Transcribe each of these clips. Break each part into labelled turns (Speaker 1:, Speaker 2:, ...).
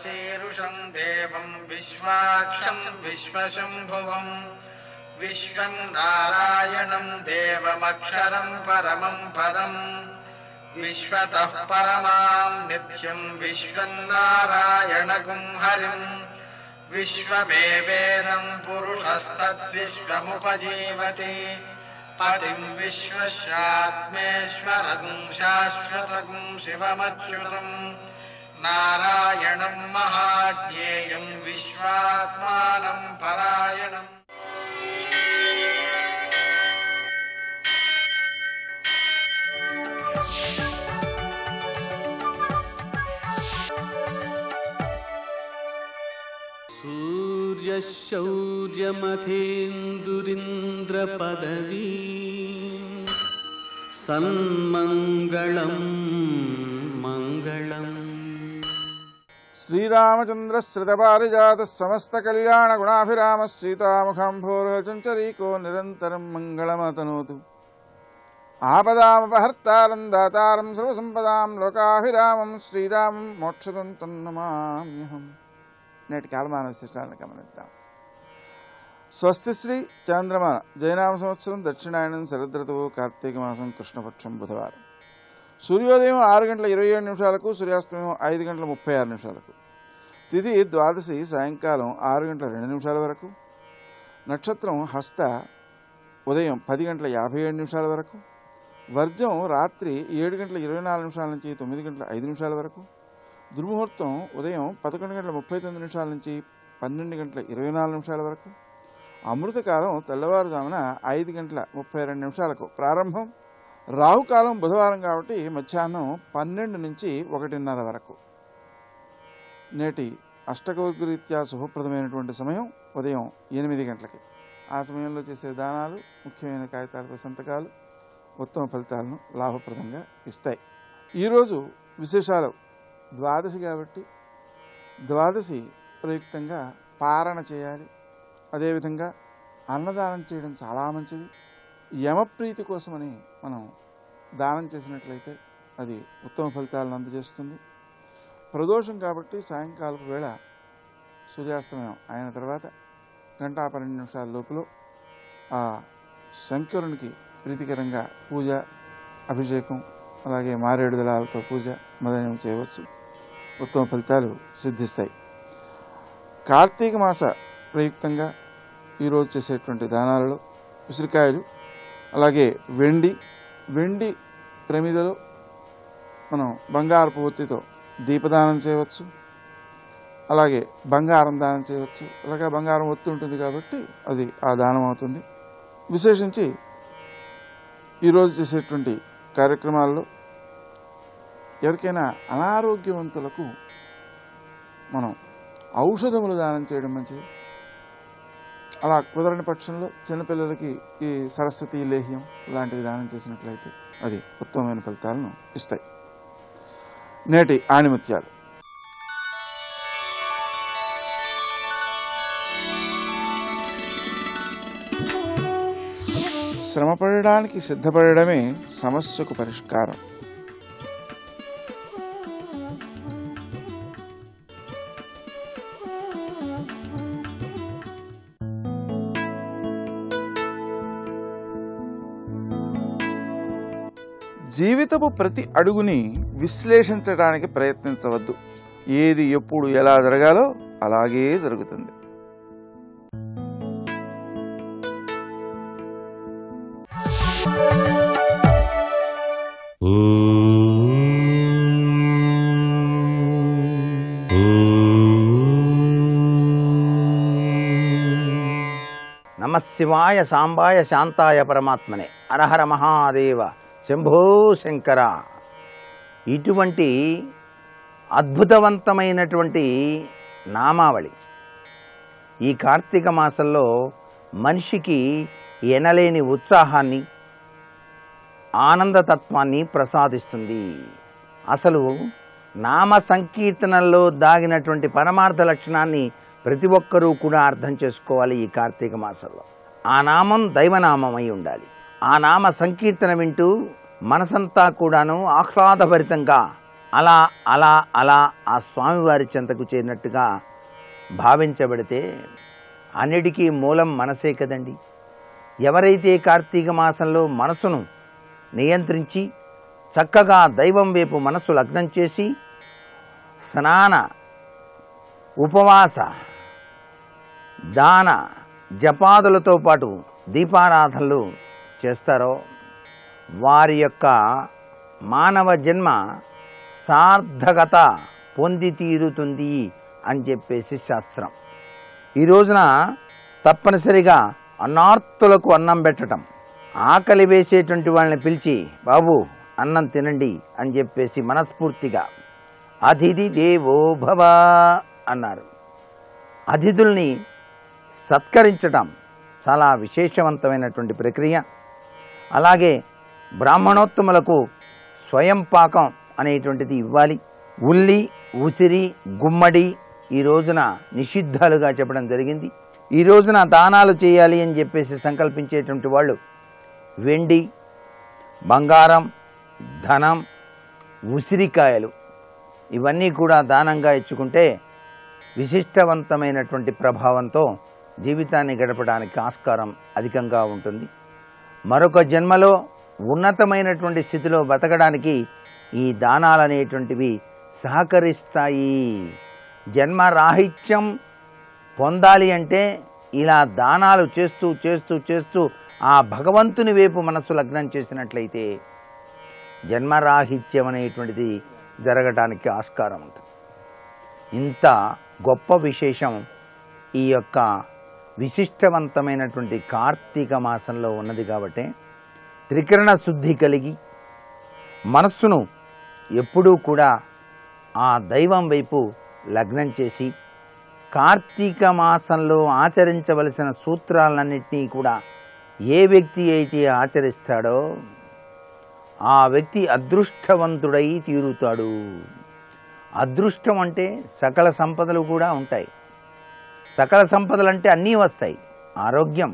Speaker 1: शीरुषं देवं विश्वाक्षं विश्वशम्भुवं विश्वं नारायणं देवमक्षरं परमं पदं विश्वतः परमां नित्यं विश्वं नारायणगुं हरिं विश्वमेवेदं पुरुषस्तद्विश्वमुपजीवति पतिं विश्वस्यात्मेश्वरगुं शाश्वतगुं शिवमच्युतं नारायणं महाज्ञेयं विश्वात्मानं परायणम्।
Speaker 2: सूर्यशौर्यमथेन्दुरिन्द्रपदवी सन्मङ्गलं मङ्गलम्।
Speaker 3: श्रीरामचन्द्रश्रितपारिजातः समस्तकल्याणगुणाभिरामः सीतामुखाम्भोरुहचञ्चरीको निरन्तरं मङ्गलमतनोतु। आपदामपहर्तारं दातारं सर्वसम्पदां लोकाभिरामं శ్రీరామం మోక్షదంతం నమామ్యహం। నేటి కాలమాన విశేషాలను గమనిద్దాం. స్వస్తి శ్రీ చాంద్రమాన జయనామ సంవత్సరం దక్షిణాయనం శరదృతువు కార్తీక మాసం కృష్ణపక్షం బుధవారం. సూర్యోదయం 6:27 సూర్యాస్తమయం 5:36. తిథి ద్వాదశి సాయంకాలం 6:02 వరకు. నక్షత్రం హస్త ఉదయం 10:57 వరకు. వర్జం రాత్రి 7:24 నుంచి 9:05 వరకు. దుర్ముహూర్తం ఉదయం 11:39 నుంచి 12:24 వరకు. అమృతకాలం తెల్లవారుజామున 5:32 ప్రారంభం. రాహుకాలం బుధవారం కాబట్టి మధ్యాహ్నం 12 నుంచి 1:30 వరకు. నేటి అష్టకౌర్గరీత్యా శుభప్రదమైనటువంటి సమయం ఉదయం 8 గంటలకి. ఆ సమయంలో చేసే దానాలు, ముఖ్యమైన కాగితాలపై సంతకాలు ఉత్తమ ఫలితాలను లాభప్రదంగా ఇస్తాయి. ఈరోజు విశేషాలు ద్వాదశి కాబట్టి ద్వాదశి ప్రయుక్తంగా పారణ చేయాలి. అదేవిధంగా అన్నదానం చేయడం చాలా మంచిది. యమప్రీతి కోసమని మనం దానం చేసినట్లయితే అది ఉత్తమ ఫలితాలను అందజేస్తుంది. ప్రదోషం కాబట్టి సాయంకాలపు వేళ సూర్యాస్తమయం అయిన తర్వాత 1:12 లోపల ఆ శంకరునికి ప్రీతికరంగా పూజ, అభిషేకం, అలాగే మారేడు దళాలతో పూజ మొదలైనవి చేయవచ్చు. ఉత్తమ ఫలితాలు సిద్ధిస్తాయి. కార్తీక మాస ప్రయుక్తంగా ఈరోజు చేసేటువంటి దానాలలో ఉసిరికాయలు, అలాగే వెండి ప్రమిదలో మనం బంగారపు ఒత్తితో దీపదానం చేయవచ్చు. అలాగే బంగారం దానం చేయవచ్చు. అలాగే బంగారం ఒత్తి ఉంటుంది కాబట్టి అది ఆ దానం అవుతుంది. విశేషించి ఈరోజు చేసేటువంటి కార్యక్రమాల్లో ఎవరికైనా అనారోగ్యవంతులకు మనం ఔషధములు దానం చేయడం మంచిది. అలా కుదరని పక్షంలో చిన్నపిల్లలకి ఈ సరస్వతి లేహ్యం లాంటివి దానం చేసినట్లయితే అది ఉత్తమమైన ఫలితాలను ఇస్తాయి. నేటి ఆణిముత్యాలు. శ్రమపడడానికి సిద్ధపడడమే సమస్యకు పరిష్కారం. జీవితపు ప్రతి అడుగుని విశ్లేషించడానికి ప్రయత్నించవద్దు. ఏది ఎప్పుడు ఎలా జరగాలో అలాగే జరుగుతుంది.
Speaker 4: నమశివాయ సాంబాయ శాంతాయ పరమాత్మనే హరహర మహాదేవ శంభో శంకర. ఇటువంటి అద్భుతవంతమైనటువంటి నామావళి ఈ కార్తీక మాసంలో మనిషికి ఎనలేని ఉత్సాహాన్ని, ఆనందతత్వాన్ని ప్రసాదిస్తుంది. అసలు నామ సంకీర్తనల్లో దాగినటువంటి పరమార్థ లక్షణాన్ని ప్రతి ఒక్కరూ కూడా అర్థం చేసుకోవాలి. ఈ కార్తీక మాసంలో ఆ నామం దైవనామమై ఉండాలి. ఆ నామ సంకీర్తన వింటూ మనసంతా కూడాను ఆహ్లాదభరితంగా అలా అలా అలా ఆ స్వామివారి చెంతకు చేరినట్టుగా భావించబడితే అన్నిటికీ మూలం మనసే కదండి. ఎవరైతే కార్తీక మాసంలో మనసును నియంత్రించి చక్కగా దైవం వైపు మనసు లగ్నం చేసి స్నాన, ఉపవాస, దాన, జపాదులతో పాటు దీపారాధనలు చేస్తారో వారి యొక్క మానవ జన్మ సార్థకత పొంది తీరుతుంది అని చెప్పేసి శాస్త్రం. ఈ రోజున తప్పనిసరిగా అన్నార్తులకు అన్నం పెట్టడం, ఆకలి వేసేటువంటి వాళ్ళని పిలిచి బాబు అన్నం తినండి అని చెప్పేసి మనస్ఫూర్తిగా అతిథి దేవో భవ అన్నారు. అతిథుల్ని సత్కరించడం చాలా విశేషవంతమైనటువంటి ప్రక్రియ. అలాగే బ్రాహ్మణోత్తములకు స్వయం పాకం అనేటువంటిది ఇవ్వాలి. ఉల్లి, ఉసిరి, గుమ్మడి ఈ రోజున నిషిద్ధాలుగా చెప్పడం జరిగింది. ఈ రోజున దానాలు చేయాలి అని చెప్పేసి సంకల్పించేటువంటి వాళ్ళు వెండి, బంగారం, ధనం, ఉసిరికాయలు ఇవన్నీ కూడా దానంగా ఇచ్చుకుంటే విశిష్టవంతమైనటువంటి ప్రభావంతో జీవితాన్ని గడపడానికి ఆస్కారం అధికంగా ఉంటుంది. మరొక జన్మలో ఉన్నతమైనటువంటి స్థితిలో బతకడానికి ఈ దానాలు అనేటువంటివి సహకరిస్తాయి. జన్మరాహిత్యం పొందాలి అంటే ఇలా దానాలు చేస్తూ చేస్తూ చేస్తూ ఆ భగవంతుని వైపు మనసు లగ్నం చేసినట్లయితే జన్మరాహిత్యం అనేటువంటిది జరగటానికి ఆస్కారం ఉంటుంది. ఇంత గొప్ప విశేషం ఈ యొక్క విశిష్టవంతమైనటువంటి కార్తీక మాసంలో ఉన్నది కాబట్టి త్రికరణ శుద్ధి కలిగి మనస్సును ఎప్పుడూ కూడా ఆ దైవం వైపు లగ్నం చేసి కార్తీక మాసంలో ఆచరించవలసిన సూత్రాలన్నింటినీ కూడా ఏ వ్యక్తి అయితే ఆచరిస్తాడో ఆ వ్యక్తి అదృష్టవంతుడై తీరుతాడు. అదృష్టం అంటే సకల సంపదలు కూడా ఉంటాయి. సకల సంపదలు అంటే అన్నీ వస్తాయి. ఆరోగ్యం,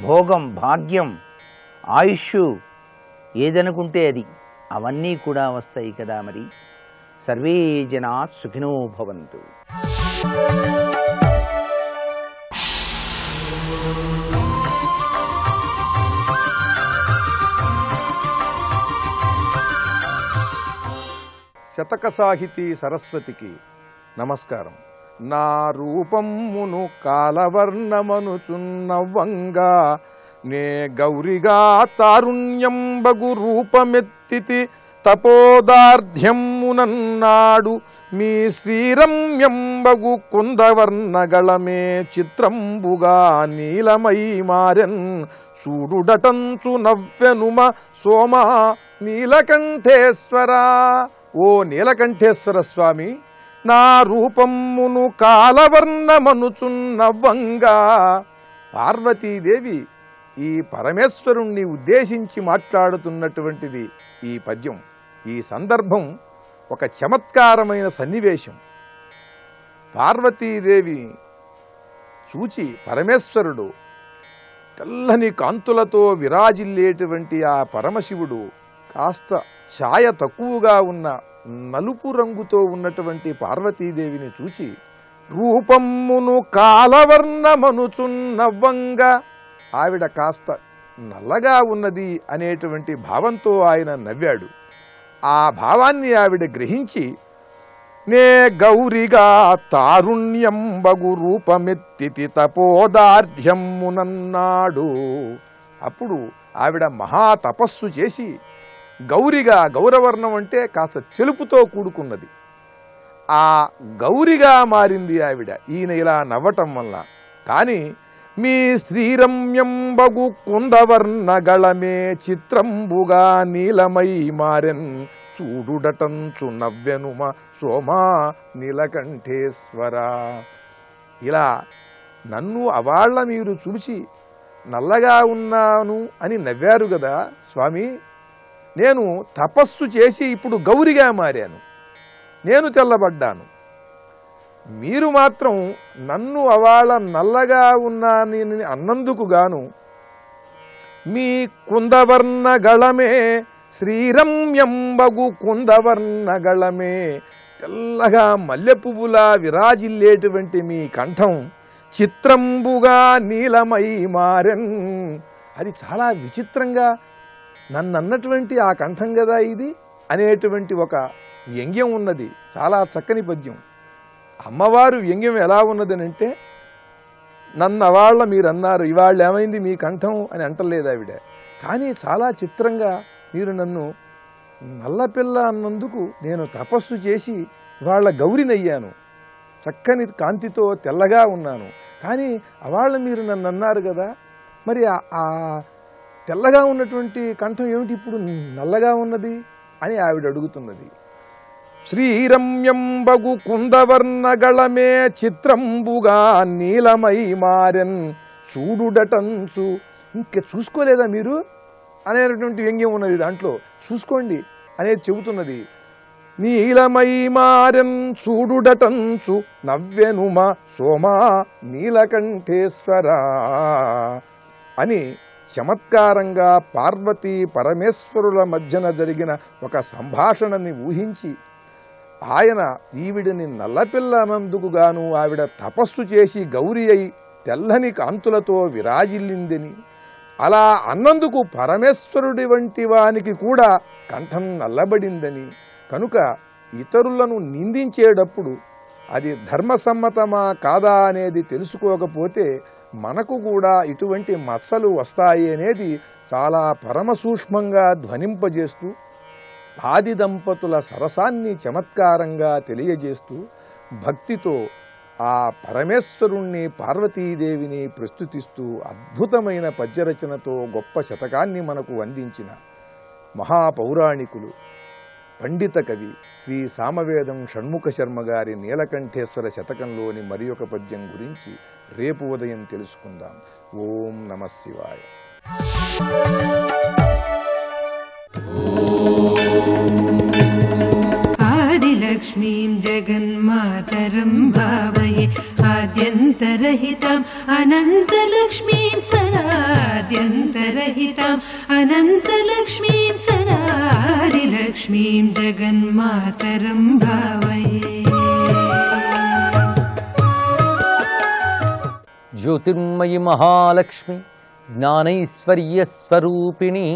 Speaker 4: భోగం, భాగ్యం, ఆయుష్ ఏదనుకుంటే అది అవన్నీ కూడా వస్తాయి కదా. మరి సర్వే జనా సుఖినో భవంతు.
Speaker 5: శతక సాహితీ సరస్వతికి నమస్కారం. నా రూపమును కాలవర్ణమనుచున్నవ్వంగా నే గౌరిగా తారుణ్యంబగు రూపమెత్తితి తపోదార్ఢ్యమునన్నాడు మీ శ్రీరమ్యంబగు కుందవర్ణగళమే చిత్రంబుగా నీలమై మారెన్ చూడుడటంచు నవ్వెనుమ సోమా నీలకంఠేశ్వర. ఓ నీలకంఠేశ్వర స్వామి, నా రూపమును కాలవర్ణమనుచున్నవ్వంగా. పార్వతీదేవి ఈ పరమేశ్వరుణ్ణి ఉద్దేశించి మాట్లాడుతున్నటువంటిది ఈ పద్యం. ఈ సందర్భం ఒక చమత్కారమైన సన్నివేశం. పార్వతీదేవి చూచి పరమేశ్వరుడు తెల్లని కాంతులతో విరాజిల్లేటువంటి ఆ పరమశివుడు కాస్త ఛాయ తక్కువగా ఉన్న నలుపు రంగుతో ఉన్నటువంటి పార్వతీదేవిని చూచి రూపమును కాలవర్ణమనుచున్నవ్వంగా, ఆవిడ కాస్త నల్లగా ఉన్నది అనేటువంటి భావంతో ఆయన నవ్వాడు. ఆ భావాన్ని ఆవిడ గ్రహించి నే గౌరిగా తారుణ్యంబగు రూపమెత్తితి తపోదార్ఢ్యమునన్నాడు. అప్పుడు ఆవిడ మహాతపస్సు చేసి గౌరిగా, గౌరవర్ణం అంటే కాస్త తెలుపుతో కూడుకున్నది, ఆ గౌరిగా మారింది ఆవిడ ఈయన ఇలా నవ్వటం వల్ల. కానీ మీ శ్రీరమ్యంబగు కుందవర్ణగళమే చిత్రంబుగా నీలమై మారెన్ చూడుడటంచు నవ్వెనుమ సోమా నీలకంఠేశ్వర. ఇలా నన్ను అవాళ్ల మీరు చూచి నల్లగా ఉన్నాను అని నవ్వారు కదా స్వామి. నేను తపస్సు చేసి ఇప్పుడు గౌరిగా మారాను, నేను తెల్లబడ్డాను. మీరు మాత్రం నన్ను అవాళ నల్లగా ఉన్నానని అన్నందుకు గాను మీ కుందవర్ణ గళమే శ్రీరమ్యంబగు కుందవర్ణగళమే, తెల్లగా మల్లె పువ్వులా విరాజిల్లేటువంటి మీ కంఠం చిత్రంబుగా నీలమై మారెన్. అది చాలా విచిత్రంగా నన్నన్నటువంటి ఆ కంఠం కదా ఇది అనేటువంటి ఒక వ్యంగ్యం ఉన్నది. చాలా చక్కని పద్యం. అమ్మవారు వ్యంగ్యం ఎలా ఉన్నదనంటే, నన్నవాళ్ళ మీరు అన్నారు, ఇవాళ ఏమైంది మీ కంఠం అని అంటలేదు ఆవిడ. కానీ చాలా చిత్రంగా మీరు నన్ను నల్లపిల్ల అన్నందుకు నేను తపస్సు చేసి ఇవాళ గౌరినయ్యాను, చక్కని కాంతితో తెల్లగా ఉన్నాను. కానీ అవాళ్ళ మీరు నన్ను అన్నారు కదా, మరి ఆ తెల్లగా ఉన్నటువంటి కంఠం ఏమిటి ఇప్పుడు నల్లగా ఉన్నది అని ఆవిడ అడుగుతున్నది. శ్రీరమ్యంబగు కుందవర్ణగళమే చిత్రంబుగా నీలమై మారెన్ చూడుడటంచు. ఇంక చూసుకోలేదా మీరు అనేటువంటి వ్యంగ్యం ఉన్నది దాంట్లో, చూసుకోండి అనేది చెబుతున్నది. నీలమై మారెన్ చూడుడటంచు నవ్వెనుమా సోమా నీలకంఠేశ్వరా అని చమత్కారంగా పార్వతీ పరమేశ్వరుల మధ్యన జరిగిన ఒక సంభాషణని ఊహించి ఆయన ఈవిడిని నల్లపిల్ల అనందుకు గాను ఆవిడ తపస్సు చేసి గౌరి అయి తెల్లని కాంతులతో విరాజిల్లిందని, అలా అన్నందుకు పరమేశ్వరుడి వంటి వానికి కూడా కంఠం నల్లబడిందని, కనుక ఇతరులను నిందించేటప్పుడు అది ధర్మసమ్మతమా కాదా అనేది తెలుసుకోకపోతే మనకు కూడా ఇటువంటి మచ్చలు వస్తాయి అనేది చాలా పరమసూక్ష్మంగా ధ్వనింపజేస్తూ ఆది దంపతుల సరసాన్ని చమత్కారంగా తెలియజేస్తూ భక్తితో ఆ పరమేశ్వరుణ్ణి పార్వతీదేవిని ప్రస్తుతిస్తూ అద్భుతమైన పద్యరచనతో గొప్ప శతకాన్ని మనకు అందించిన మహాపౌరాణికులు పండిత కవి శ్రీ సామవేదం షణ్ముఖ శర్మ గారి నీలకంఠేశ్వర శతకంలోని మరి ఒక పద్యం గురించి రేపు ఉదయం తెలుసుకుందాం. ఓం నమః శివాయ.
Speaker 6: ఆదిలక్ష్మీం జగన్మాతరం భావయే ఆద్యంతరహితం అనంతలక్ష్మీం సదాద్యంతరహితం అనంతలక్ష్మీం సదా ఆదిలక్ష్మీం జగన్మాతరం భావయే.
Speaker 7: జ్యోతిర్మయి మహాలక్ష్మి జ్ఞానైశ్వర్యస్వరూపిణి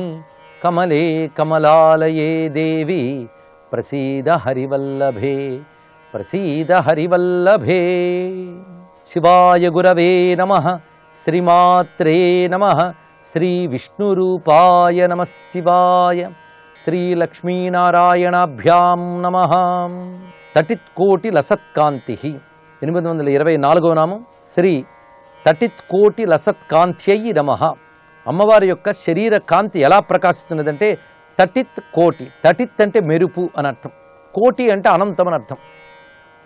Speaker 7: కమలే కమలాలయే దేవి ప్రసీద హరివల్లభే ప్రసీద హరివల్లభే. శివాయ గురవే నమః. శ్రీమాత్రే నమః. శ్రీ విష్ణురూపాయ నమః శివాయ. శ్రీలక్ష్మీనారాయణాభ్యాం నమః. తటిత్కోటి లసత్కాంతి 824వ నామం శ్రీ తటిత్కోటి లసత్కాంత్యై నమః. అమ్మవారి యొక్క శరీర కాంతి ఎలా ప్రకాశిస్తున్నదంటే తటిత్ కోటి. తటిత్ అంటే మెరుపు అని అర్థం, కోటి అంటే అనంతం అని అర్థం.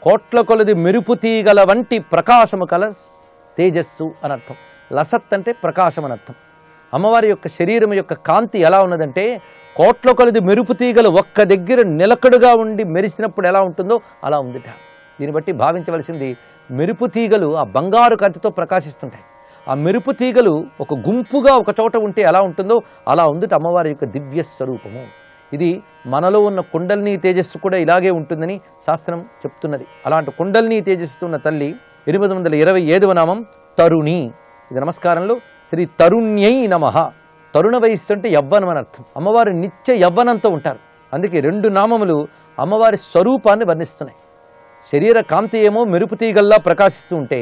Speaker 7: కోట్ల కొలది మెరుపు తీగల వంటి ప్రకాశము కల తేజస్సు అని అర్థం. లసత్ అంటే ప్రకాశం అని అర్థం. అమ్మవారి యొక్క శరీరం యొక్క కాంతి ఎలా ఉన్నదంటే కోట్ల కొలది మెరుపు తీగలు ఒక్క దగ్గర నిలకడుగా ఉండి మెరిసినప్పుడు ఎలా ఉంటుందో అలా ఉందిట. దీన్ని బట్టి భావించవలసింది మెరుపు తీగలు ఆ బంగారు కాంతితో ప్రకాశిస్తుంటాయి. ఆ మెరుపు తీగలు ఒక గుంపుగా ఒక చోట ఉంటే ఎలా ఉంటుందో అలా ఉందిట అమ్మవారి యొక్క దివ్య స్వరూపము. ఇది మనలో ఉన్న కుండలిని తేజస్సు కూడా ఇలాగే ఉంటుందని శాస్త్రం చెప్తున్నది. అలాంటి కుండలిని తేజస్సు ఉన్న తల్లి 827వ నామం తరుణి. ఇది నమస్కారంలో శ్రీ తరుణ్యై నమః. తరుణ వయస్సు అంటే యవ్వనం అని అర్థం. అమ్మవారు నిత్య యవ్వనంతో ఉంటారు. అందుకే 2 నామములు అమ్మవారి స్వరూపాన్ని వర్ణిస్తున్నాయి. శరీర కాంతి ఏమో మెరుపు తీగల్లా ప్రకాశిస్తూ ఉంటే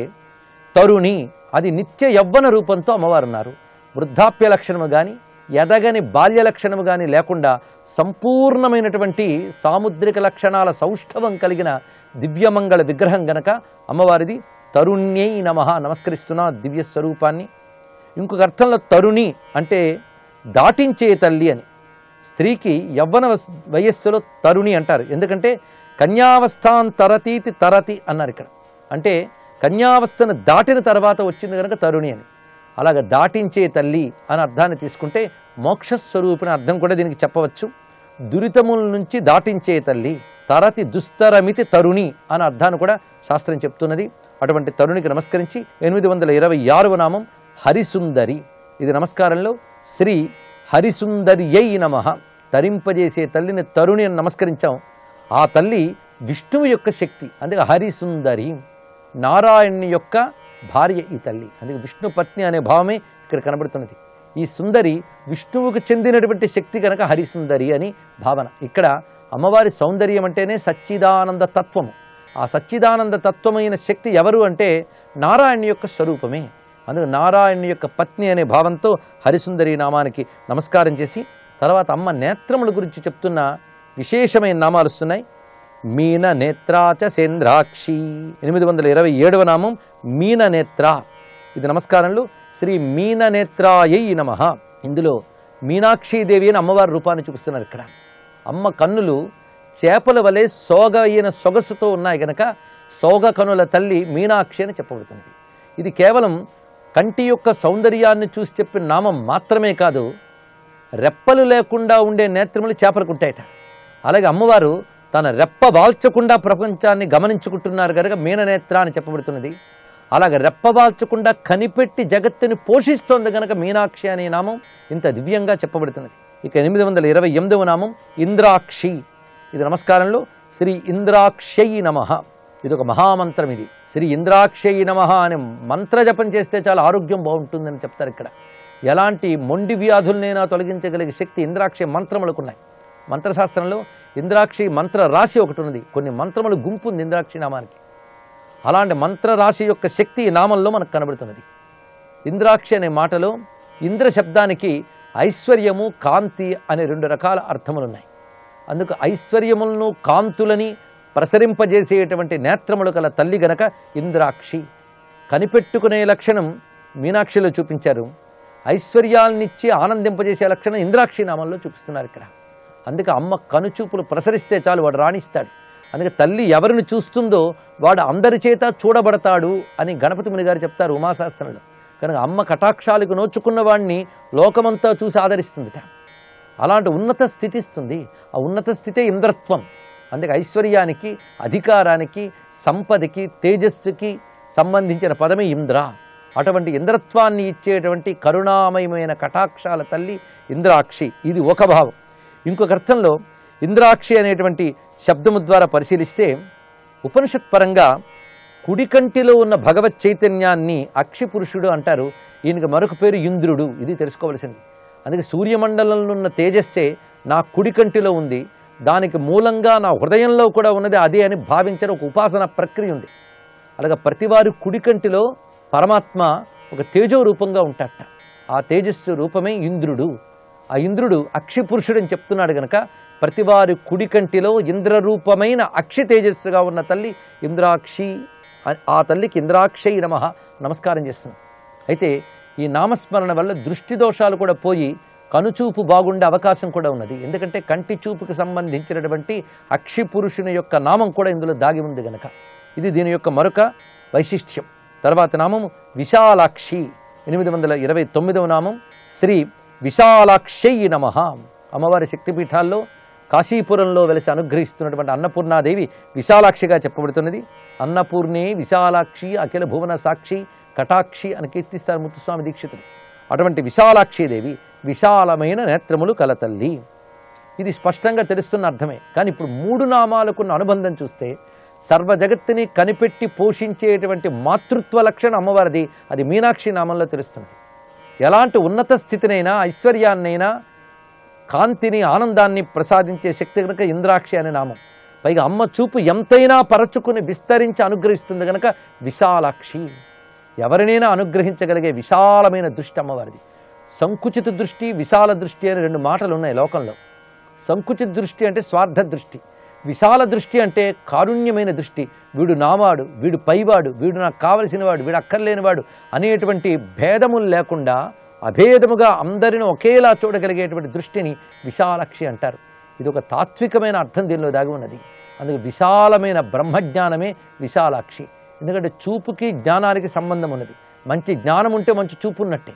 Speaker 7: తరుణి అది నిత్య యవ్వన రూపంతో అమ్మవారు ఉన్నారు. వృద్ధాప్య లక్షణము కానీ ఎదగని బాల్య లక్షణము కానీ లేకుండా సంపూర్ణమైనటువంటి సాముద్రిక లక్షణాల సౌష్ఠవం కలిగిన దివ్యమంగళ విగ్రహం గనక అమ్మవారిది తరుణ్యై నమః. నమస్కరిస్తున్న దివ్య స్వరూపాన్ని. ఇంకొక అర్థంలో తరుణి అంటే దాటించే తల్లి అని. స్త్రీకి యవ్వన వయస్సులో తరుణి అంటారు. ఎందుకంటే కన్యావస్థాన్ తరతీతి తరతి అన్నారు ఇక్కడ. అంటే కన్యావస్థను దాటిన తర్వాత వచ్చింది కనుక తరుణి అని. అలాగ దాటించే తల్లి అని అర్థాన్ని తీసుకుంటే మోక్షస్వరూపిణి అర్థం కూడా దీనికి చెప్పవచ్చు. దురితముల నుంచి దాటించే తల్లి. తరతి దుస్తరమితి తరుణి అనే అర్థాన్ని కూడా శాస్త్రం చెప్తున్నది. అటువంటి తరుణికి నమస్కరించి 826వ నామం హరిసుందరి. ఇది నమస్కారంలో శ్రీ హరిసుందర్యై నమః. తరింపజేసే తల్లిని తరుణి అని నమస్కరించాం. ఆ తల్లి విష్ణువు యొక్క శక్తి, అందుకే హరిసుందరి, నారాయణుని యొక్క భార్య ఈ తల్లి, అందుకే విష్ణు పత్ని అనే భావమే ఇక్కడ కనబడుతున్నది. ఈ సుందరి విష్ణువుకు చెందినటువంటి శక్తి కనుక హరిసుందరి అని భావన. ఇక్కడ అమ్మవారి సౌందర్యం అంటేనే సచ్చిదానంద తత్వము. ఆ సచ్చిదానంద తత్వమైన శక్తి ఎవరు అంటే నారాయణ యొక్క స్వరూపమే. అందుకు నారాయణ యొక్క పత్ని అనే భావంతో హరిసుందరి నామానికి నమస్కారం చేసి తర్వాత అమ్మ నేత్రముల గురించి చెప్తున్న విశేషమైన నామాలు వస్తున్నాయి. మీన నేత్రాచ సేంద్రాక్షి, 827వ నామం మీన నేత్ర. ఇది నమస్కారంలో శ్రీ మీన నేత్రాయై నమః. ఇందులో మీనాక్షీదేవి అని అమ్మవారి రూపాన్ని చూపిస్తున్నారు. ఇక్కడ అమ్మ కన్నులు చేపల వలె సోగ అయిన సొగసుతో ఉన్నాయి కనుక సోగ కనుల తల్లి మీనాక్షి అని చెప్పబడుతుంది. ఇది కేవలం కంటి యొక్క సౌందర్యాన్ని చూసి చెప్పిన నామం మాత్రమే కాదు, రెప్పలు లేకుండా ఉండే నేత్రములు చేపలకు ఉంటాయట. అలాగే అమ్మవారు తన రెప్ప వాల్చకుండా ప్రపంచాన్ని గమనించుకుంటున్నారు కనుక మీననేత్ర అని చెప్పబడుతున్నది. అలాగే రెప్పవాల్చకుండా కనిపెట్టి జగత్తుని పోషిస్తోంది కనుక మీనాక్షి అనే నామం ఇంత దివ్యంగా చెప్పబడుతున్నది. ఇక 828వ నామం ఇంద్రాక్షి. ఇది నమస్కారంలో శ్రీ ఇంద్రాక్షయి నమః. ఇది ఒక మహామంత్రం. ఇది శ్రీ ఇంద్రాక్షయి నమః అనే మంత్రజపం చేస్తే చాలా ఆరోగ్యం బాగుంటుందని చెప్తారు. ఇక్కడ ఎలాంటి మొండి వ్యాధులనైనా తొలగించగలిగే శక్తి ఇంద్రాక్షి మంత్రములకు ఉన్నాయి. మంత్రశాస్త్రంలో ఇంద్రాక్షి మంత్ర రాశి ఒకటి ఉన్నది. కొన్ని మంత్రములు గుంపు ఉంది ఇంద్రాక్షి నామానికి. అలాంటి మంత్రరాశి యొక్క శక్తి ఈ నామంలో మనకు కనబడుతున్నది. ఇంద్రాక్షి అనే మాటలో ఇంద్ర శబ్దానికి ఐశ్వర్యము, కాంతి అనే 2 రకాల అర్థములు ఉన్నాయి. అందుకు ఐశ్వర్యములను కాంతులని ప్రసరింపజేసేటువంటి నేత్రములు కల తల్లి గనక ఇంద్రాక్షి. కనిపెట్టుకునే లక్షణం మీనాక్షిలో చూపించారు. ఐశ్వర్యాలనిచ్చి ఆనందింపజేసే లక్షణం ఇంద్రాక్షి నామంలో చూపిస్తున్నారు ఇక్కడ. అందుకే అమ్మ కనుచూపులు ప్రసరిస్తే చాలు వాడు రాణిస్తాడు. అందుకే తల్లి ఎవరిని చూస్తుందో వాడు అందరి చేత చూడబడతాడు అని గణపతి ముని గారు చెప్తారు ఉమాశాస్త్రంలో. కనుక అమ్మ కటాక్షాలకు నోచుకున్న వాడిని లోకమంతా చూసి ఆదరిస్తుందిట. అలాంటి ఉన్నత స్థితి ఇస్తుంది. ఆ ఉన్నత స్థితే ఇంద్రత్వం. అందుకే ఐశ్వర్యానికి, అధికారానికి, సంపదకి, తేజస్సుకి సంబంధించిన పదమే ఇంద్ర. అటువంటి ఇంద్రత్వాన్ని ఇచ్చేటువంటి కరుణామయమైన కటాక్షాల తల్లి ఇంద్రాక్షి. ఇది ఒక భావం. ఇంకొక అర్థంలో ఇంద్రాక్షి అనేటువంటి శబ్దము ద్వారా పరిశీలిస్తే ఉపనిషత్ పరంగా కుడికంటిలో ఉన్న భగవత్ చైతన్యాన్ని అక్షి పురుషుడు అంటారు. ఈయనకి మరొక పేరు ఇంద్రుడు. ఇది తెలుసుకోవలసింది. అందుకే సూర్యమండలంలో ఉన్న తేజస్సే నా కుడికంటిలో ఉంది, దానికి మూలంగా నా హృదయంలో కూడా ఉన్నది అదే అని భావించిన ఒక ఉపాసన ప్రక్రియ ఉంది. అలాగే ప్రతివారి కుడికంటిలో పరమాత్మ ఒక తేజో రూపంగా ఉంటాడట. ఆ తేజస్సు రూపమే ఇంద్రుడు. ఆ ఇంద్రుడు అక్షి పురుషుడు అని చెప్తున్నాడు కనుక ప్రతివారి కుడికంటిలో ఇంద్రరూపమైన అక్షి తేజస్సుగా ఉన్న తల్లి ఇంద్రాక్షి. ఆ తల్లికి ఇంద్రాక్షయి నమః నమస్కారం చేస్తున్నాం. అయితే ఈ నామస్మరణ వల్ల దృష్టి దోషాలు కూడా పోయి కనుచూపు బాగుండే అవకాశం కూడా ఉన్నది. ఎందుకంటే కంటి చూపుకి సంబంధించినటువంటి అక్షి పురుషుని యొక్క నామం కూడా ఇందులో దాగి ఉంది కనుక ఇది దీని యొక్క మరొక వైశిష్ట్యం. తర్వాత నామము విశాలాక్షి. 829వ నామం శ్రీ విశాలాక్షయి నమః. అమ్మవారి శక్తిపీఠాల్లో కాశీపురంలో వెలిసి అనుగ్రహిస్తున్నటువంటి అన్నపూర్ణాదేవి విశాలాక్షిగా చెప్పబడుతున్నది. అన్నపూర్ణే విశాలాక్షి అఖిల భువన సాక్షి కటాక్షి అని కీర్తిస్తారు ముత్తుస్వామి దీక్షితులు. అటువంటి విశాలాక్షీదేవి విశాలమైన నేత్రములు కలతల్లి. ఇది స్పష్టంగా తెలుస్తున్న అర్థమే. కానీ ఇప్పుడు 3 నామాలకున్న అనుబంధం చూస్తే సర్వ జగత్తుని కనిపెట్టి పోషించేటువంటి మాతృత్వ లక్షణం అమ్మవారిది. అది మీనాక్షి నామంలో తెలుస్తుంది. ఎలాంటి ఉన్నత స్థితినైనా, ఐశ్వర్యాన్నైనా, కాంతిని, ఆనందాన్ని ప్రసాదించే శక్తి కనుక ఇంద్రాక్షి అనే నామం. పైగా అమ్మ చూపు ఎంతైనా పరచుకుని విస్తరించి అనుగ్రహిస్తుంది కనుక విశాలాక్షి. ఎవరినైనా అనుగ్రహించగలిగే విశాలమైన దృష్టి అమ్మవారిది. సంకుచిత దృష్టి, విశాల దృష్టి అనే 2 మాటలు ఉన్నాయి లోకంలో. సంకుచిత దృష్టి అంటే స్వార్థ దృష్టి, విశాల దృష్టి అంటే కారుణ్యమైన దృష్టి. వీడు నావాడు, వీడు పైవాడు, వీడు నాకు కావలసినవాడు, వీడు అక్కర్లేనివాడు అనేటువంటి భేదములు లేకుండా అభేదముగా అందరిని ఒకేలా చూడగలిగేటువంటి దృష్టిని విశాలాక్షి అంటారు. ఇది ఒక తాత్వికమైన అర్థం దీనిలో దాగి ఉన్నది. అందుకే విశాలమైన బ్రహ్మజ్ఞానమే విశాలాక్షి. ఎందుకంటే చూపుకి జ్ఞానానికి సంబంధం ఉన్నది. మంచి జ్ఞానం ఉంటే మంచి చూపు ఉన్నట్టే.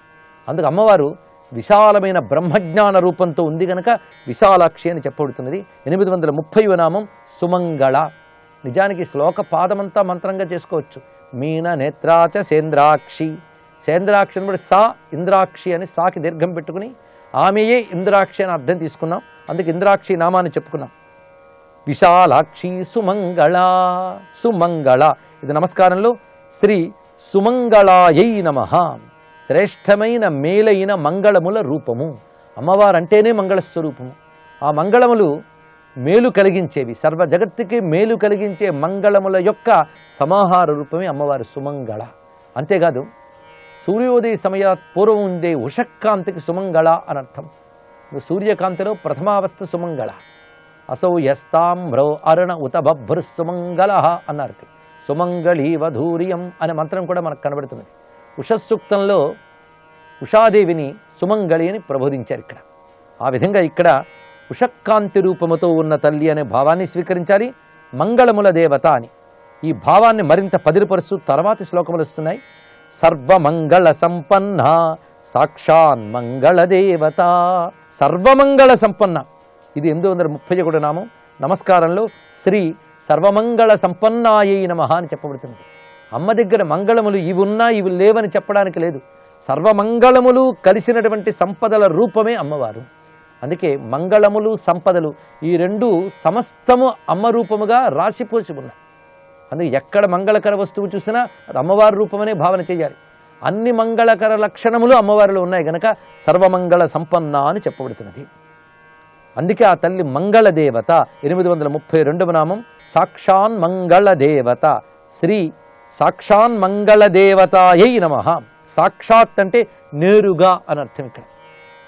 Speaker 7: అందుకు అమ్మవారు విశాలమైన బ్రహ్మజ్ఞాన రూపంతో ఉంది కనుక విశాలాక్షి అని చెప్పబడుతున్నది. 830వ నామం సుమంగళ. నిజానికి శ్లోక పాదమంతా మంత్రంగా చేసుకోవచ్చు. మీన నేత్రాచ సేంద్రాక్షి. సేంద్రాక్షి అని సా ఇంద్రాక్షి అని సాకి దీర్ఘం పెట్టుకుని ఆమెయే ఇంద్రాక్షి అని అర్థం తీసుకున్నాం. అందుకే ఇంద్రాక్షి నామాన్ని చెప్పుకున్నాం. విశాలాక్షి సుమంగళ, సుమంగళ ఇది నమస్కారంలో శ్రీ సుమంగళాయై నమః. శ్రేష్టమైన మేలైన మంగళముల రూపము. అమ్మవారంటేనే మంగళస్వరూపము. ఆ మంగళములు మేలు కలిగించేవి, సర్వ జగత్తుకి మేలు కలిగించే మంగళముల యొక్క సమాహార రూపమే అమ్మవారు సుమంగళ. అంతేకాదు సూర్యోదయ సమయాత్ పూర్వం ఉండే ఉషక్కాంతికి సుమంగళ అని అర్థం. సూర్యకాంతిలో ప్రథమావస్థ సుమంగళ. అసౌ యస్తామ్రో అరుణ ఉత బభ్రు సుమంగళ అన్నారు. సుమంగళీవధూర్యం అనే మంత్రం కూడా మనకు కనబడుతున్నది. ఉషస్సూక్తంలో ఉషాదేవిని సుమంగళి అని ప్రబోధించారు ఇక్కడ. ఆ విధంగా ఇక్కడ ఉషక్కాంతి రూపముతో ఉన్న తల్లి అనే భావాన్ని స్వీకరించాలి. మంగళముల దేవత అని ఈ భావాన్ని మరింత పదిలిపరుస్తూ తర్వాతి శ్లోకములు వస్తున్నాయి. సర్వమంగళ సంపన్న సాక్షాన్ మంగళ దేవత. సర్వమంగళ సంపన్న ఇది 831 నామం. నమస్కారంలో శ్రీ సర్వమంగళ సంపన్నాయై నమః అని చెప్పబడుతుంది. అమ్మ దగ్గర మంగళములు ఇవి ఉన్నా ఇవి లేవని చెప్పడానికి లేదు. సర్వమంగళములు కలిసినటువంటి సంపదల రూపమే అమ్మవారు. అందుకే మంగళములు సంపదలు ఈ రెండు సమస్తము అమ్మ రూపముగా రాసిపోసి ఉన్నాయి. అందుకే ఎక్కడ మంగళకర వస్తువు చూసినా అది అమ్మవారి రూపమనే భావన చేయాలి. అన్ని మంగళకర లక్షణములు అమ్మవారిలో ఉన్నాయి గనక సర్వమంగళ సంపన్న అని చెప్పబడుతున్నది. అందుకే ఆ తల్లి మంగళ దేవత. 832వ నామం సాక్షాన్ మంగళ దేవత. శ్రీ సాక్షాన్ మంగళ దేవతాయై నమః. సాక్షాత్ అంటే నేరుగా అని అర్థం. ఇక్కడ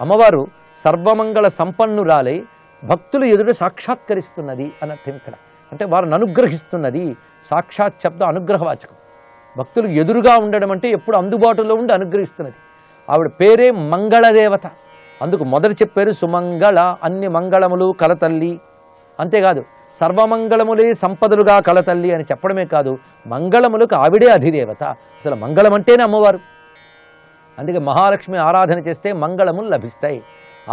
Speaker 7: అమ్మవారు సర్వమంగళ సంపన్నురాలై భక్తులు ఎదుట సాక్షాత్కరిస్తున్నది అని అర్థం. ఇక్కడ అంటే వారిని అనుగ్రహిస్తున్నది. సాక్షాత్ శబ్ద అనుగ్రహవాచకం. భక్తులు ఎదురుగా ఉండడం అంటే ఎప్పుడు అందుబాటులో ఉండి అనుగ్రహిస్తున్నది. ఆవిడ పేరే మంగళదేవత. అందుకు మొదట చెప్పారు సుమంగళ, అన్ని మంగళములు కలతల్లి. అంతేకాదు సర్వమంగళములే సంపదలుగా కలతల్లి అని చెప్పడమే కాదు, మంగళములకు ఆవిడే అధిదేవత. అసలు మంగళం అంటేనే అమ్మవారు. అందుకే మహాలక్ష్మి ఆరాధన చేస్తే మంగళములు లభిస్తాయి.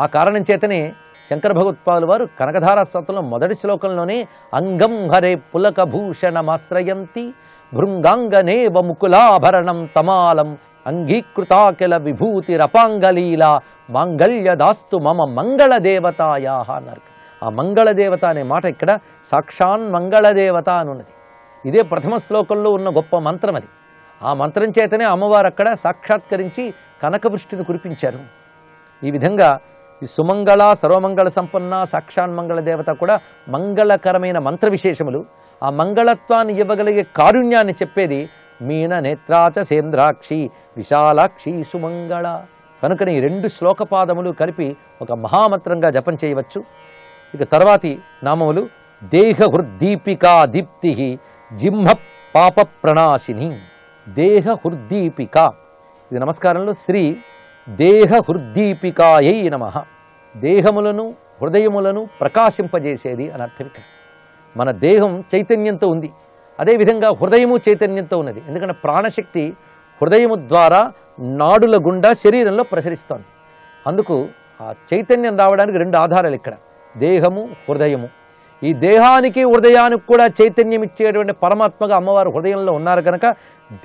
Speaker 7: ఆ కారణం చేతనే శంకర భగవత్పాదుల వారు కనకధార స్తోత్రంలో మొదటి శ్లోకంలోనే అంగం హరే పులకభూషణమాశ్రయంతి భృంగాంగనేవ ముకులాభరణం తమాలం అంగీకృతాకిల విభూతిరపాంగలీలా మాంగళ్యదాస్తు మమ మంగళదేవతాయా అన్నారు. ఆ మంగళదేవత అనే మాట ఇక్కడ సాక్షాన్ మంగళదేవత అని ఉన్నది. ఇదే ప్రథమ శ్లోకంలో ఉన్న గొప్ప మంత్రం అది. ఆ మంత్రం చేతనే అమ్మవారు అక్కడ సాక్షాత్కరించి కనకవృష్టిని కురిపించారు. ఈ విధంగా ఈ సుమంగళ, సర్వమంగళ సంపన్న, సాక్షాన్ మంగళ దేవత కూడా మంగళకరమైన మంత్ర విశేషములు. ఆ మంగళత్వాన్ని ఇవ్వగలిగే కారుణ్యాన్ని చెప్పేది మీన నేత్రాచ సేంద్రాక్షి విశాలాక్షి సుమంగళ. కనుకని ఈ రెండు శ్లోకపాదములు కలిపి ఒక మహామంత్రంగా జపం చేయవచ్చు. ఇక తర్వాతి నామములు దేహహృద్దీపికా దీప్తి జింహ పాప ప్రణాశిని. దేహహృద్దీపిక ఇది నమస్కారంలో శ్రీ దేహహృద్దీపికాయై నమః. దేహములను హృదయములను ప్రకాశింపజేసేది అని అర్థం. ఇక్కడ మన దేహం చైతన్యంతో ఉంది, అదేవిధంగా హృదయము చైతన్యంతో ఉన్నది. ఎందుకంటే ప్రాణశక్తి హృదయము ద్వారా నాడుల గుండా శరీరంలో ప్రసరిస్తోంది. అందుకు ఆ చైతన్యం రావడానికి రెండు ఆధారాలు ఇక్కడ, దేహము హృదయము. ఈ దేహానికి హృదయానికి కూడా చైతన్యం ఇచ్చేటువంటి పరమాత్మగా అమ్మవారు హృదయంలో ఉన్నారు కనుక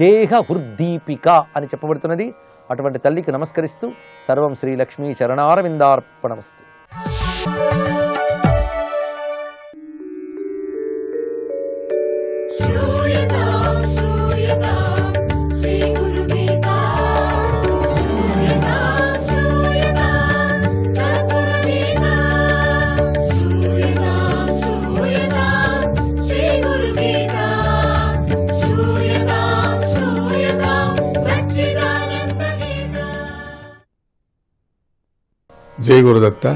Speaker 7: దేహ హృద్దీపిక అని చెప్పబడుతున్నది. అటువంటి తల్లికి నమస్కరిస్తూ సర్వం శ్రీ లక్ష్మీ చరణారవిందార్పణమస్తు.
Speaker 8: జై గురుదత్త.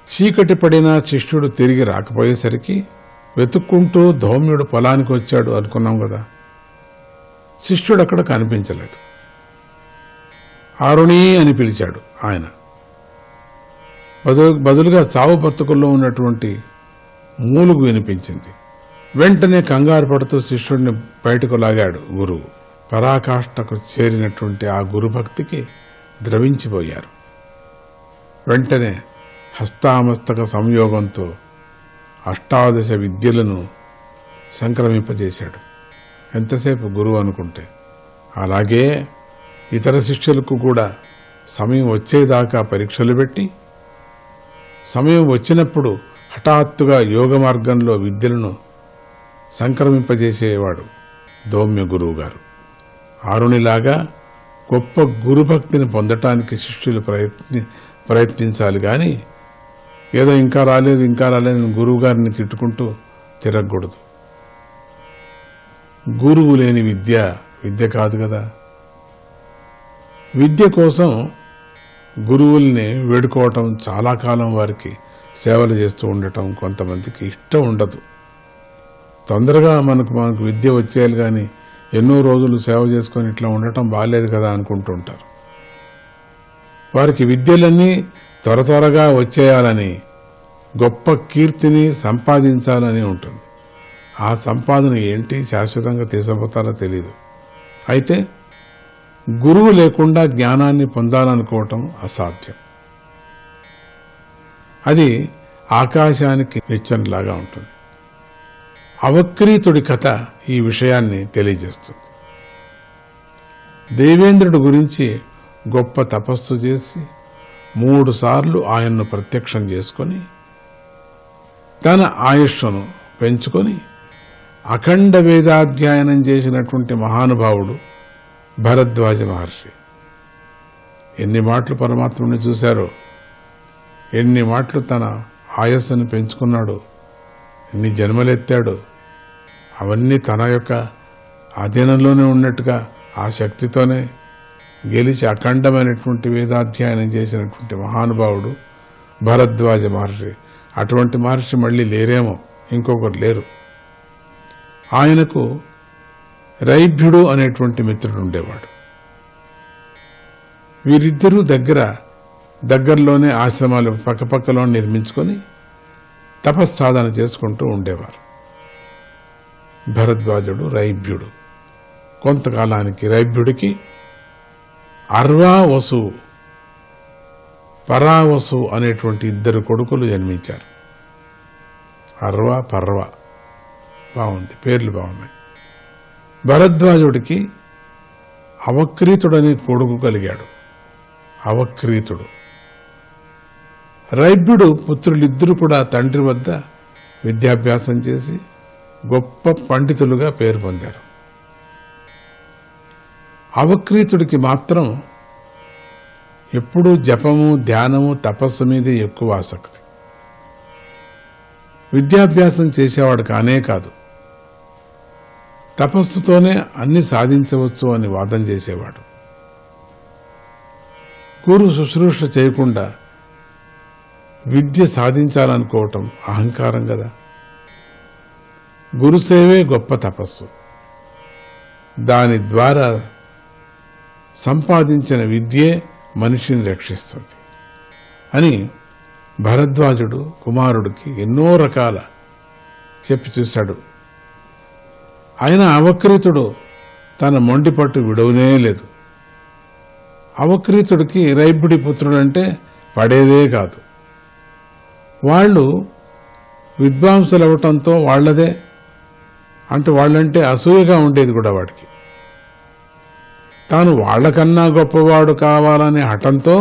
Speaker 8: చీకటి పడిన శిష్యుడు తిరిగి రాకపోయేసరికి వెతుక్కుంటూ ధౌమ్యుడు పొలానికి వచ్చాడు అనుకున్నాం కదా. శిష్యుడు అక్కడ కనిపించలేదు. ఆరుణి అని పిలిచాడు ఆయన. బదులుగా చావు బతుకుల్లో ఉన్నటువంటి మూలుగు వినిపించింది. వెంటనే కంగారు పడుతూ శిష్యుడిని బయటకు లాగాడు గురువు. పరాకాష్ఠకు చేరినటువంటి ఆ గురుభక్తికి ద్రవించిపోయారు. వెంటనే హస్తామస్తక సంయోగంతో అష్టాదశ విద్యలను సంక్రమింపజేశాడు. ఎంతసేపు గురువు అనుకుంటే అలాగే ఇతర శిష్యులకు కూడా సమయం వచ్చేదాకా పరీక్షలు పెట్టి సమయం వచ్చినప్పుడు హఠాత్తుగా యోగ మార్గంలో విద్యలను సంక్రమింపజేసేవాడు దౌమ్య గురువు గారు. ఆరునిలాగా గొప్ప గురుభక్తిని పొందటానికి శిష్యులు ప్రయత్నించాలి కానీ ఏదో ఇంకా రాలేదు గురువు గారిని తిట్టుకుంటూ తిరగకూడదు. గురువు లేని విద్య కాదు కదా. విద్య కోసం గురువుల్ని వేడుకోవటం, చాలా కాలం వారికి సేవలు చేస్తూ ఉండటం కొంతమందికి ఇష్టం ఉండదు. తొందరగా మనకు విద్య వచ్చేయాలి కానీ ఎన్నో రోజులు సేవ చేసుకొని ఇట్లా ఉండటం బాగాలేదు కదా అనుకుంటుంటారు. వారికి విద్యలన్నీ త్వరగా వచ్చేయాలని, గొప్ప కీర్తిని సంపాదించాలని ఉంటుంది. ఆ సంపాదన ఏంటి, శాశ్వతంగా తీసుకుపోతారో తెలీదు. అయితే గురువు లేకుండా జ్ఞానాన్ని పొందాలనుకోవటం అసాధ్యం. అది ఆకాశానికి నిచ్చెనలాగా ఉంటుంది. అవక్రీతుడి కథ ఈ విషయాన్ని తెలియజేస్తుంది. దేవేంద్రుడి గురించి గొప్ప తపస్సు చేసి 3 సార్లు ఆయన్ను ప్రత్యక్షం చేసుకొని తన ఆయుష్ను పెంచుకొని అఖండ వేదాధ్యయనం చేసినటువంటి మహానుభావుడు భరద్వాజ మహర్షి. ఎన్ని మాటలు పరమాత్ముని చూశారో, ఎన్ని మాటలు తన ఆయస్సును పెంచుకున్నాడు, ఎన్ని జన్మలెత్తాడు. అవన్నీ తన యొక్క అధీనంలోనే ఉన్నట్టుగా ఆ శక్తితోనే గెలిచి అఖండమైనటువంటి వేదాధ్యయనం చేసినటువంటి మహానుభావుడు భరద్వాజ మహర్షి. అటువంటి మహర్షి మళ్ళీ లేరేమో, ఇంకొకరు లేరు. ఆయనకు రైభ్యుడు అనేటువంటి మిత్రుడు ఉండేవాడు. వీరిద్దరూ దగ్గరలోనే ఆశ్రమాలు పక్కపక్కలో నిర్మించుకొని తపస్సాధన చేసుకుంటూ ఉండేవారు. భరద్వాజుడు, రైభ్యుడు. కొంతకాలానికి రైభ్యుడికి అర్వావసు, పరావసు అనేటువంటి 2 కొడుకులు జన్మించారు. అర్వ, పర్వ, బాగుంది, పేర్లు బాగున్నాయి. భరద్వాజుడికి అవక్రీతుడనే కొడుకు కలిగాడు. అవక్రీతుడు. రైభ్యుడు పుత్రులిద్దరూ కూడా తండ్రి వద్ద విద్యాభ్యాసం చేసి గొప్ప పండితులుగా పేరు పొందారు. అవక్రీతుడికి మాత్రం ఎప్పుడూ జపము, ధ్యానము, తపస్సు మీదే ఎక్కువ ఆసక్తి. విద్యాభ్యాసం చేసేవాడు కానే కాదు, తపస్సుతోనే అన్ని సాధించవచ్చు అని వాదం చేసేవాడు. గురు శుశ్రూష చేయకుండా విద్య సాధించాలనుకోవటం అహంకారం కదా. గురుసేవే గొప్ప తపస్సు. దాని ద్వారా సంపాదించిన విద్యే మనిషిని రక్షిస్తుంది అని భరద్వాజుడు కుమారుడికి ఎన్నో రకాల చెప్పి చూశాడు. ఆయన అవక్రీతుడు తన మొండిపట్టు విడవనే లేదు. అవక్రీతుడికి రైభ్యుడి పుత్రుడంటే పడేదే కాదు. వాళ్ళు విద్వాంసులు అవటంతో వాళ్ళంటే అసూయగా ఉండేది కూడా వాడికి. తాను వాళ్లకన్నా గొప్పవాడు కావాలనే హఠంతో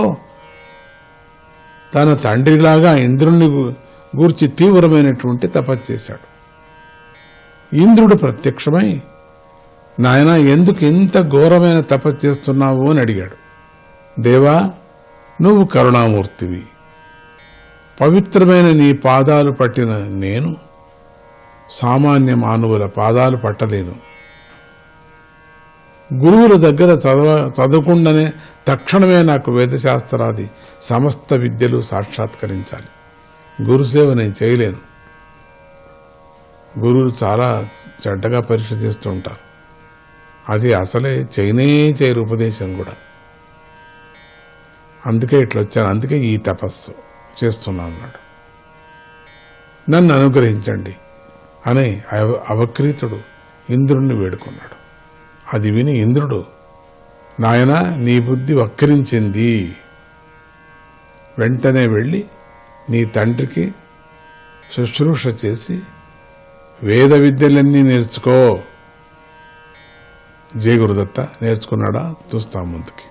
Speaker 8: తన తండ్రిలాగా ఇంద్రుణ్ణి గూర్చి తీవ్రమైనటువంటి తపస్సు చేశాడు. ఇంద్రుడు ప్రత్యక్షమై, నాయనా ఎందుకు ఇంత ఘోరమైన తపస్సు చేస్తున్నావు అని అడిగాడు. దేవా, నువ్వు కరుణామూర్తివి. పవిత్రమైన నీ పాదాలు పట్టిన నేను సామాన్య మానవుల పాదాలు పట్టలేను. గురువుల దగ్గర చదవకుండానే తక్షణమే నాకు వేదశాస్త్రాది సమస్త విద్యలు సాక్షాత్కరించాలి. గురుసేవ నేను చేయలేను. గురువులు చాలా చెడ్డగా పరీక్ష చేస్తూ ఉంటారు. అది అసలే చేయరు ఉపదేశం కూడా. అందుకే ఇట్లా వచ్చాను, అందుకే ఈ తపస్సు చేస్తున్నాను అన్నాడు. నన్ను అనుగ్రహించండి అని అవక్రీతుడు ఇంద్రుణ్ణి వేడుకున్నాడు. అది విని ఇంద్రుడు, నాయనా నీ బుద్ధి వక్రించింది, వెంటనే వెళ్ళి నీ తండ్రికి శుశ్రూష చేసి వేద విద్యలన్నీ నేర్చుకో. జయ గురుదత్త నేర్చుకున్నాడా? చూస్తాం ముందుకి.